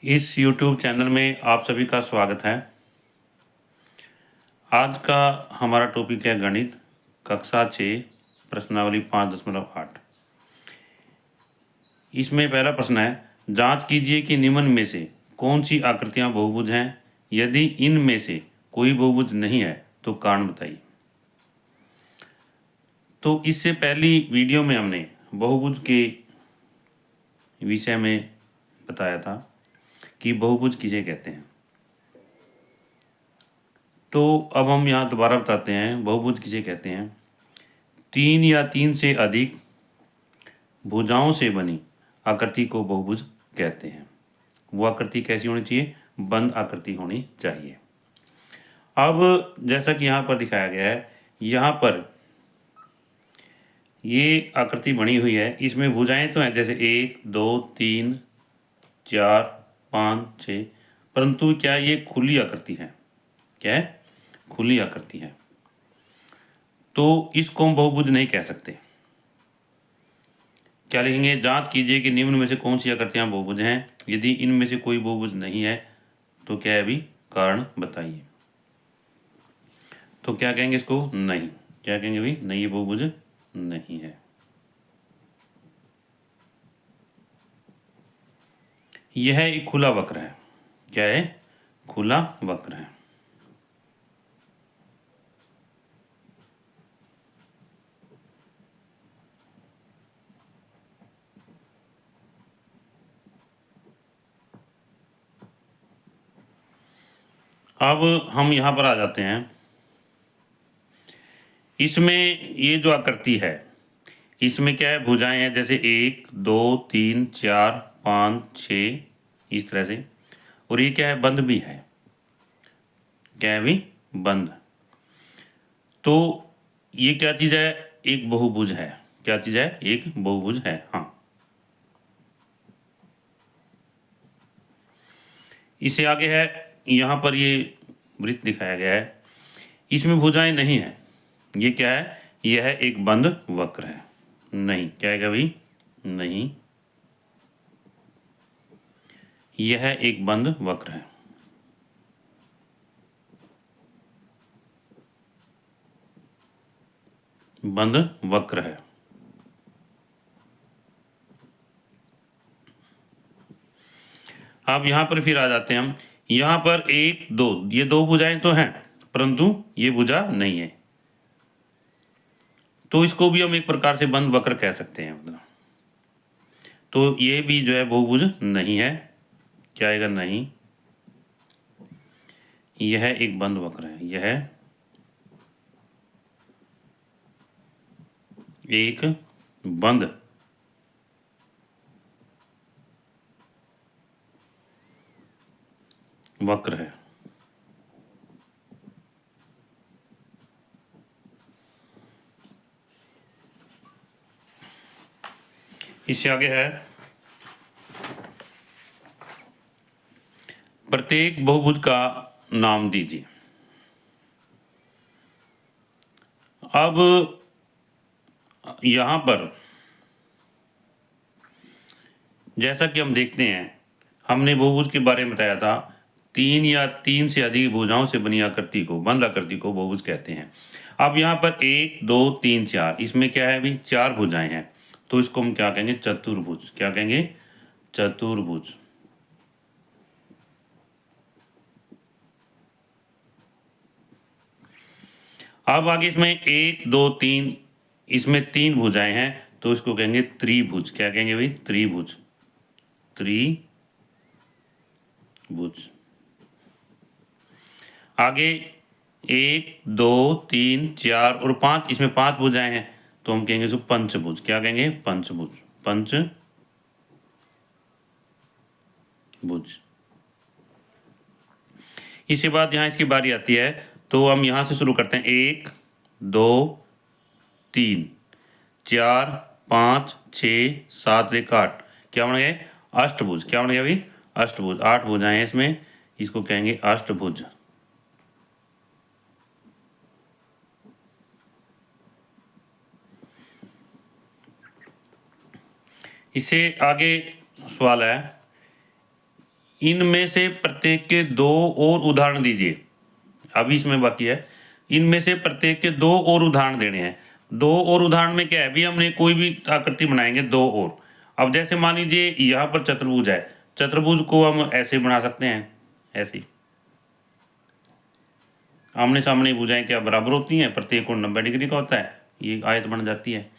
इस YouTube channel में आप सभी का स्वागत है। आज का हमारा टॉपिक है गणित कक्षा 6 प्रश्नावली 5.8। इसमें पहला प्रश्न है, जांच कीजिए कि निम्न में से कौन सी आकृतियां बहुभुज हैं। यदि इनमें से कोई बहुभुज नहीं है तो कारण बताइए। तो इससे पहली वीडियो में हमने बहुभुज के विषय में बताया था कि बहुभुज किसे कहते हैं। तो अब हम यहाँ दोबारा बताते हैं बहुभुज किसे कहते हैं। 3 या 3 से अधिक भुजाओं से बनी आकृति को बहुभुज कहते हैं। वो आकृति कैसी होनी चाहिए? बंद आकृति होनी चाहिए। अब जैसा कि यहाँ पर दिखाया गया है, यहाँ पर ये आकृति बनी हुई है, इसमें भुजाएं तो हैं जैसे 1 2 3 4 5 6, परंतु क्या ये खुली आकृति है? क्या है? खुली आकृति है, तो इसको हम बहुभुज नहीं कह सकते। क्या लिखेंगे? जांच कीजिए कि निम्न में से कौन सी आकृतियां बहुभुज हैं। यदि इनमें से कोई बहुभुज नहीं है तो क्या है? अभी कारण बताइए। तो क्या कहेंगे इसको? नहीं। क्या कहेंगे भाई? नहीं, ये बहुभुज नहीं है। यह एक खुला वक्र है। क्या है? खुला वक्र है। अब हम यहां पर आ जाते हैं। इसमें ये जो आकृति है, इसमें क्या है? भुजाएं हैं जैसे 1 2 3 4 5 6, इस तरह से। और ये क्या है? बंद भी है। क्या है भी? बंद। तो ये क्या चीज है? एक बहुभुज है। क्या चीज है? एक बहुभुज है। हाँ, इससे आगे है, यहां पर ये वृत्त दिखाया गया है, इसमें भुजाएं नहीं है। ये क्या है? यह एक बंद वक्र है। नहीं। क्या है भाई? नहीं, यह एक बंद वक्र है। बंद वक्र है। अब यहां पर फिर आ जाते हैं हम। यहां पर 1 2, ये दो भुजाएं तो हैं, परंतु ये भुजा नहीं है, तो इसको भी हम एक प्रकार से बंद वक्र कह सकते हैं। मतलब तो ये भी जो है बहुभुज नहीं है। क्या आएगा? नहीं, यह एक बंद वक्र है। यह एक बंद वक्र है। इससे आगे है, प्रत्येक बहुभुज का नाम दीजिए। अब यहां पर जैसा कि हम देखते हैं, हमने बहुभुज के बारे में बताया था, 3 या 3 से अधिक भुजाओं से बनी आकृति को, बंद आकृति को बहुभुज कहते हैं। अब यहाँ पर 1 2 3 4, इसमें क्या है? भी 4 भुजाएं हैं, तो इसको हम क्या कहेंगे? चतुर्भुज। क्या कहेंगे? चतुर्भुज। अब आगे इसमें 1 2 3, इसमें 3 भुजाएं हैं, तो इसको कहेंगे त्रिभुज। क्या कहेंगे भाई? त्रिभुज। त्रिभुज। आगे 1 2 3 4 और 5, इसमें 5 भुजाएं हैं, तो हम कहेंगे इसको पंचभुज। क्या कहेंगे? पंचभुज। पंचभुज। इसके बाद यहाँ इसकी बारी आती है, तो हम यहाँ से शुरू करते हैं। 1 2 3 4 5 6 7 1 8, क्या बन गए? अष्टभुज। क्या बन गया भाई? अष्टभुज। 8 भुजाएं हैं इसमें, इसको कहेंगे अष्टभुज। इससे आगे सवाल है, इनमें से प्रत्येक के दो और उदाहरण दीजिए। अभी इसमें बाकी है, इनमें से प्रत्येक के दो और उदाहरण देने हैं। दो और उदाहरण में क्या है, अभी हमने कोई भी आकृति बनाएंगे दो और। अब जैसे मान लीजिए यहाँ पर चतुर्भुज है, चतुर्भुज को हम ऐसे बना सकते हैं, ऐसे आमने सामने भुजाएं क्या बराबर होती हैं, प्रत्येक कोण 90 डिग्री का होता है, ये आयत बन जाती है।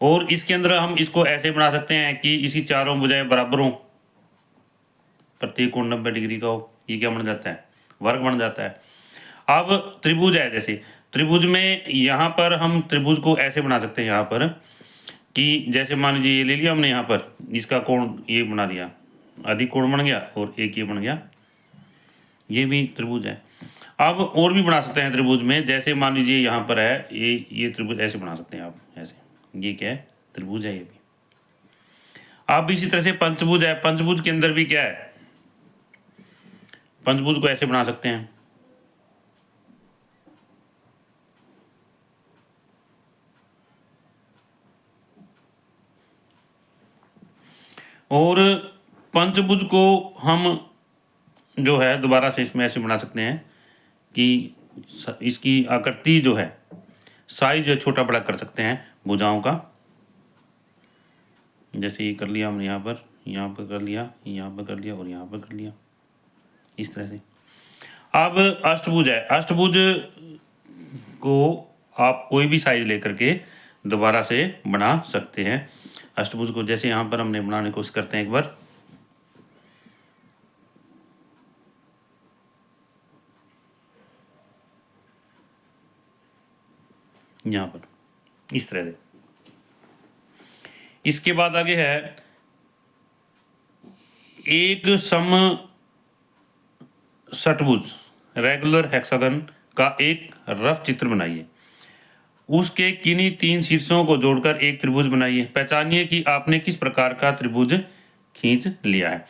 और इसके अंदर हम इसको ऐसे बना सकते हैं कि इसी चारों भुजाएं बराबर हों, प्रत्येक कोण 90 डिग्री का हो, ये क्या बन जाता है, वर्ग बन जाता है। अब त्रिभुज है, जैसे त्रिभुज में यहाँ पर हम त्रिभुज को ऐसे बना सकते हैं यहाँ पर कि जैसे मान लीजिए ये ले लिया हमने, यहाँ पर इसका कोण ये बना दिया, अधिक कोण बन गया और एक ये बन गया, ये भी त्रिभुज है। अब और भी बना सकते हैं त्रिभुज में, जैसे मान लीजिए यहाँ पर है ये त्रिभुज ऐसे बना सकते हैं आप, ऐसे, ये क्या है, त्रिभुज है ये भी। अब इसी तरह से पंचभुज है, पंचभुज के अंदर भी क्या है, पंचभुज को ऐसे बना सकते हैं, और पंचभुज को हम जो है दोबारा से इसमें ऐसे बना सकते हैं कि इसकी आकृति जो है, साइज छोटा बड़ा कर सकते हैं भुजाओं का। जैसे ये कर लिया हमने, यहाँ पर कर लिया, यहाँ पर कर लिया और यहाँ पर कर लिया, इस तरह से। अब अष्टभुज है, अष्टभुज को आप कोई भी साइज लेकर के दोबारा से बना सकते हैं। अष्टभुज को जैसे यहाँ पर हमने बनाने की कोशिश करते हैं एक बार, यहाँ पर इस तरह से। इसके बाद आगे है एक सम षटभुज रेगुलर हेक्सागन का एक रफ चित्र बनाइए, उसके किन्हीं तीन शीर्षों को जोड़कर एक त्रिभुज बनाइए, पहचानिए कि आपने किस प्रकार का त्रिभुज खींच लिया है।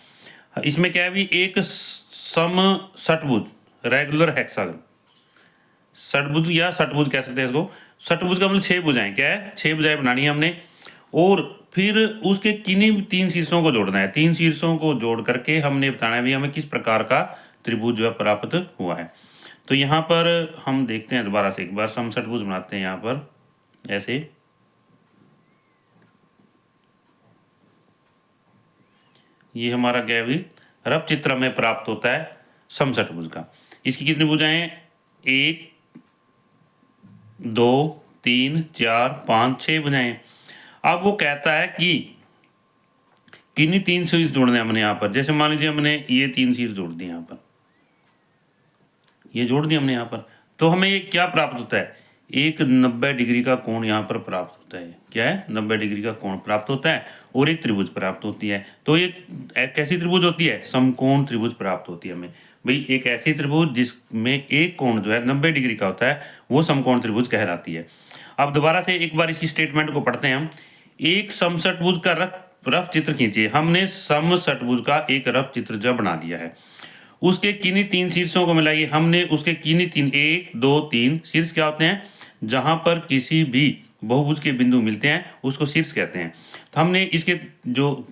इसमें क्या है भी, एक सम षटभुज रेगुलर हेक्सागन, षटभुज या षटभुज कह सकते हैं इसको। षटभुज का मतलब 6 भुजाएं, क्या है, 6 भुजाएं बनानी है हमने, और फिर उसके किन्हीं तीन शीर्षों को जोड़ना है। तीन शीर्षों को जोड़ करके हमने बताना है भी हमें किस प्रकार का त्रिभुज जो है प्राप्त हुआ है। तो यहाँ पर हम देखते हैं दोबारा से एक बार, सम षटभुज बनाते हैं यहाँ पर ऐसे, ये हमारा क्या है भी रफ चित्र हमें प्राप्त होता है सम षटभुज का। इसकी कितनी भुजाएं, 1 2 3 4 5 6 भुजाएं। अब वो कहता है कि किन्हीं तीन शीर्ष जोड़ने हमने यहाँ पर, जैसे मान लीजिए हमने ये तीन शीर्ष जोड़ दिए यहाँ पर, ये जोड़ दिए हमने यहाँ पर, तो हमें ये क्या प्राप्त होता है, एक 90 डिग्री का कोण यहाँ पर प्राप्त होता है। क्या है, 90 डिग्री का कोण प्राप्त होता है और एक त्रिभुज प्राप्त होती है। तो ये कैसी त्रिभुज होती है, समकोण त्रिभुज प्राप्त होती है हमें भाई। एक ऐसी त्रिभुज जिसमें एक कोण जो है 90 डिग्री का होता है, वो समकोण त्रिभुज कहलाती है। अब दोबारा से एक बार इसकी स्टेटमेंट को पढ़ते हैं हम। एक समषटभुज का रफ चित्र खींचिए। हमने समषटभुज का एक रफ चित्र जब बना लिया है, उसके किन्हीं तीन शीर्षों को मिलाइए। हमने उसके किन्हीं तीन, 1 2 3 शीर्ष क्या होते हैं, जहां पर किसी भी बहुभुज के बिंदु मिलते हैं उसको शीर्ष कहते हैं। तो हमने इसके जो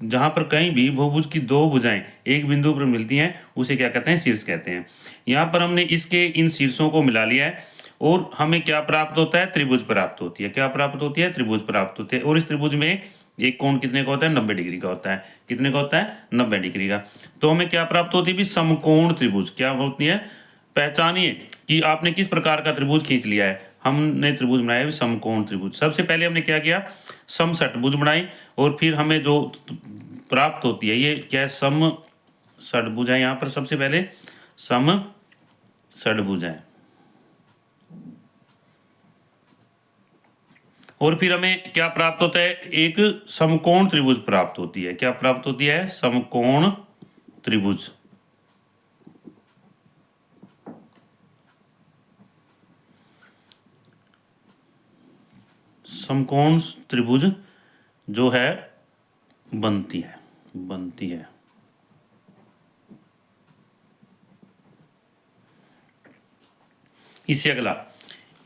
जहां पर कहीं भी बहुभुज की दो भुजाएं एक बिंदु पर मिलती हैं उसे क्या कहते हैं, शीर्ष कहते हैं। यहाँ पर हमने इसके इन शीर्षों को मिला लिया है और हमें क्या प्राप्त होता है, त्रिभुज प्राप्त होती है। क्या प्राप्त होती है, त्रिभुज प्राप्त होती है। और इस त्रिभुज में एक कोण कितने का होता है, 90 डिग्री का होता है। कितने का होता है, 90 डिग्री का। तो हमें क्या प्राप्त होती है भी, समकोण त्रिभुज। क्या होती है, पहचानिए कि आपने किस प्रकार का त्रिभुज खींच लिया है। हमने त्रिभुज बनाया है समकोण त्रिभुज। सबसे पहले हमने क्या किया, समषटभुज बनाई और फिर हमें जो प्राप्त होती है ये क्या है, समषटभुज है। यहाँ पर सबसे पहले समषटभुज है और फिर हमें क्या प्राप्त होता है, एक समकोण त्रिभुज प्राप्त होती है। क्या प्राप्त होती है, समकोण त्रिभुज। समकोण त्रिभुज जो है बनती है। इससे अगला,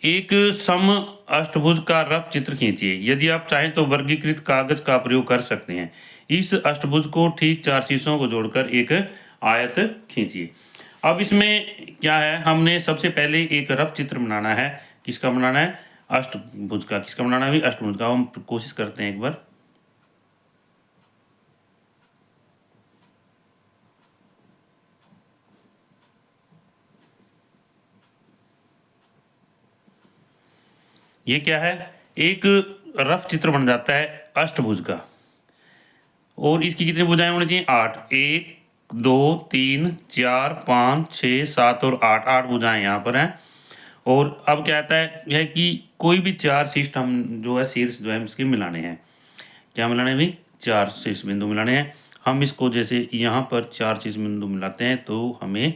एक सम अष्टभुज का रफ चित्र खींचिए। यदि आप चाहें तो वर्गीकृत कागज का प्रयोग कर सकते हैं। इस अष्टभुज को ठीक 4 शीर्षों को जोड़कर एक आयत खींचिए। अब इसमें क्या है, हमने सबसे पहले एक रफ चित्र बनाना है। किसका बनाना है? अष्टभुज का। किसका बनाना है? अष्टभुज का। हम कोशिश करते हैं एक बार। ये क्या है, एक रफ चित्र बन जाता है अष्टभुज का। और इसकी कितनी भुजाएं होनी चाहिए? 8। 1 2 3 4 5 6 7 और 8। 8 भुजाएं यहाँ पर हैं। और अब क्या आता है यह कि कोई भी 4 शीर्ष हम जो है शीर्ष जो है इसके मिलाने हैं। क्या मिलाने हैं भाई? 4 शीर्ष बिंदु मिलाने हैं। हम इसको जैसे यहाँ पर 4 शीर्ष बिंदु मिलाते हैं तो हमें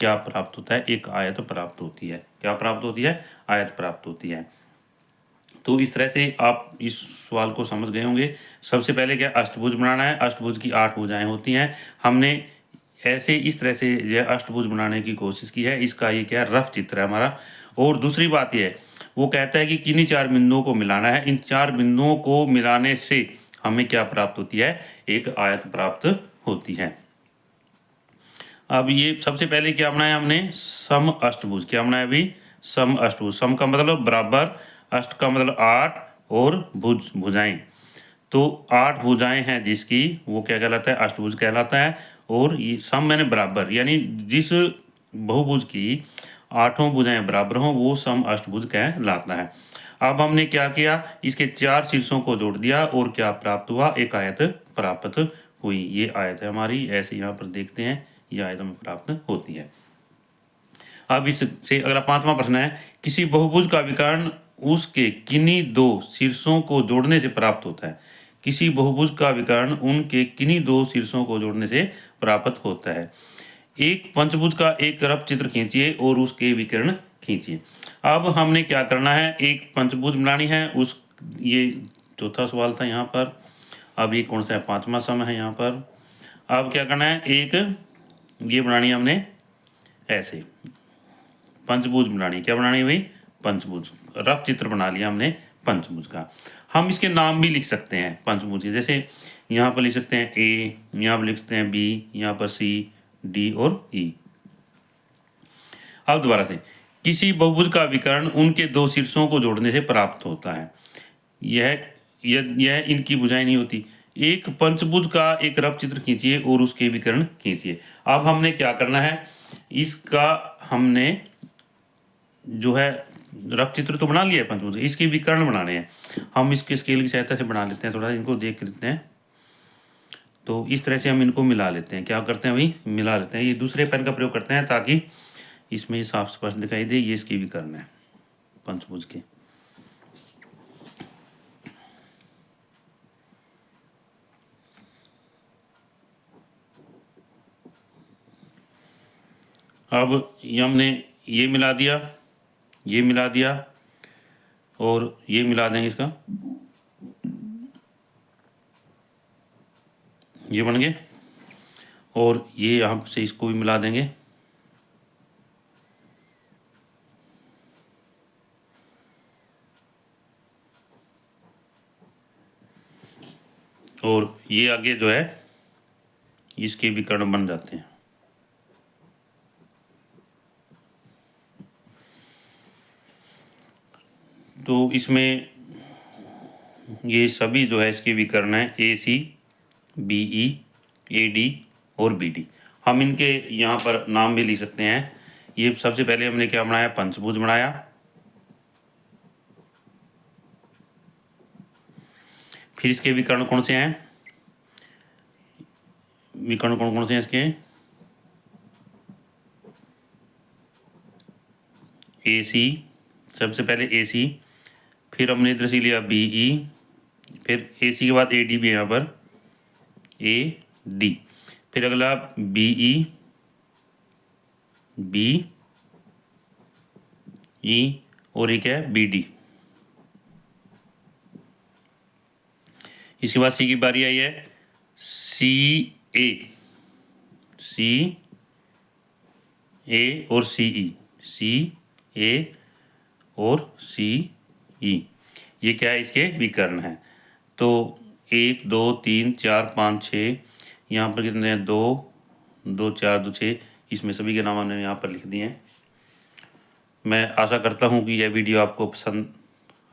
क्या प्राप्त होता है? एक आयत प्राप्त होती है। क्या प्राप्त होती है? आयत प्राप्त होती है। तो इस तरह से आप इस सवाल को समझ गए होंगे। सबसे पहले क्या अष्टभुज बनाना है। अष्टभुज की 8 भुजाएं होती हैं। हमने ऐसे इस तरह से यह अष्टभुज बनाने की कोशिश की है। इसका ये क्या रफ चित्र है हमारा। और दूसरी बात यह है, वो कहता है कि किन्हीं 4 बिंदुओं को मिलाना है। इन 4 बिंदुओं को मिलाने से हमें क्या प्राप्त होती है? एक आयत प्राप्त होती है। अब ये सबसे पहले क्या बनाया हमने? सम अष्टभुज। क्या बनाया अभी? सम अष्टभुज। सम का मतलब बराबर, अष्ट का मतलब 8 और भुज भुजाएं। तो 8 भुजाएं हैं जिसकी, वो क्या कहलाता है? अष्टभुज कहलाता है। और ये सम मैंने बराबर, यानी जिस बहुभुज की 8 भुजाएं बराबर हों वो सम अष्टभुज कहलाता है। अब हमने क्या किया? इसके 4 शीर्षों को जोड़ दिया और क्या प्राप्त हुआ? एक आयत प्राप्त हुई। ये आयत है हमारी। ऐसे यहाँ पर देखते हैं, ये आयत हमें प्राप्त होती है। अब इससे अगला 5वां प्रश्न है, किसी बहुभुज का विकर्ण उसके किन्हीं 2 शीर्षों को जोड़ने से प्राप्त होता है। किसी बहुभुज का विकर्ण उनके किन्हीं 2 शीर्षों को जोड़ने से प्राप्त होता है। एक पंचभुज का एक रफ चित्र खींचिए और उसके विकर्ण खींचिए। अब हमने क्या करना है? एक पंचभुज बनानी है। उस ये चौथा सवाल था यहाँ पर। अब ये कौन सा है? 5वां सम है यहाँ पर। अब क्या करना है? एक ये बनानी है हमने ऐसे पंचभुज बनानी। क्या बनानी है भाई? पंचभुज। रफ चित्र बना लिया हमने पंचभुज का। हम इसके नाम भी लिख सकते हैं पंचभुज के। जैसे यहाँ पर लिख सकते हैं ए, यहाँ पर लिख सकते हैं बी, यहाँ पर सी, डी और ई। अब दोबारा से, किसी बहुभुज का विकर्ण उनके 2 शीर्षों को जोड़ने से प्राप्त होता है। यह इनकी भुजाएं नहीं होती। एक पंचभुज का एक रफ चित्र खींचिए और उसके विकर्ण खींचिए। अब हमने क्या करना है? इसका हमने जो है रफ चित्र तो बना लिया है पंचभुज, इसके विकर्ण बनाने हैं। हम इसके स्केल की सहायता से बना लेते हैं। थोड़ा इनको देख लेते हैं। तो इस तरह से हम इनको मिला लेते हैं। क्या करते हैं भाई? मिला लेते हैं। ये दूसरे पेन का प्रयोग करते हैं ताकि इसमें साफ स्पष्ट दिखाई दे। ये इसके विकर्ण है पंचभुज के। अब ये हमने ये मिला दिया, ये मिला दिया और ये मिला देंगे इसका, ये बन गए। और ये यहाँ से इसको भी मिला देंगे। और ये आगे जो है इसके विकर्ण बन जाते हैं। तो इसमें ये सभी जो है इसके विकर्ण हैं ए सी, बी ई, ए डी और बी डी। हम इनके यहाँ पर नाम भी लिख सकते हैं। ये सबसे पहले हमने क्या बनाया? पंचभुज बनाया। फिर इसके विकर्ण कौन से हैं? विकर्ण कौन कौन से हैं इसके? ए सी, सबसे पहले ए सी, फिर हमने इधर से लिया बी ई, फिर ए सी के बाद ए डी भी है यहाँ पर, ए डी, फिर अगला बी ई, बी ई और एक है बी डी। इसके बाद सी की बारी आई है, सी ए, सी ए और सी ई, सी ए और सी ई। ये क्या है? इसके विकर्ण हैं। तो 1 2 3 4 5 6, यहाँ पर कितने हैं? 2 2 4 2 6, इसमें सभी के नाम हमने यहाँ पर लिख दिए हैं। मैं आशा करता हूँ कि यह वीडियो आपको पसंद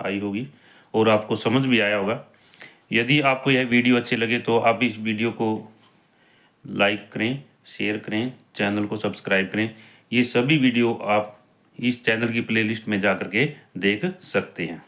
आई होगी और आपको समझ भी आया होगा। यदि आपको यह वीडियो अच्छे लगे तो आप इस वीडियो को लाइक करें, शेयर करें, चैनल को सब्सक्राइब करें। ये सभी वीडियो आप इस चैनल की प्लेलिस्ट में जा कर के देख सकते हैं।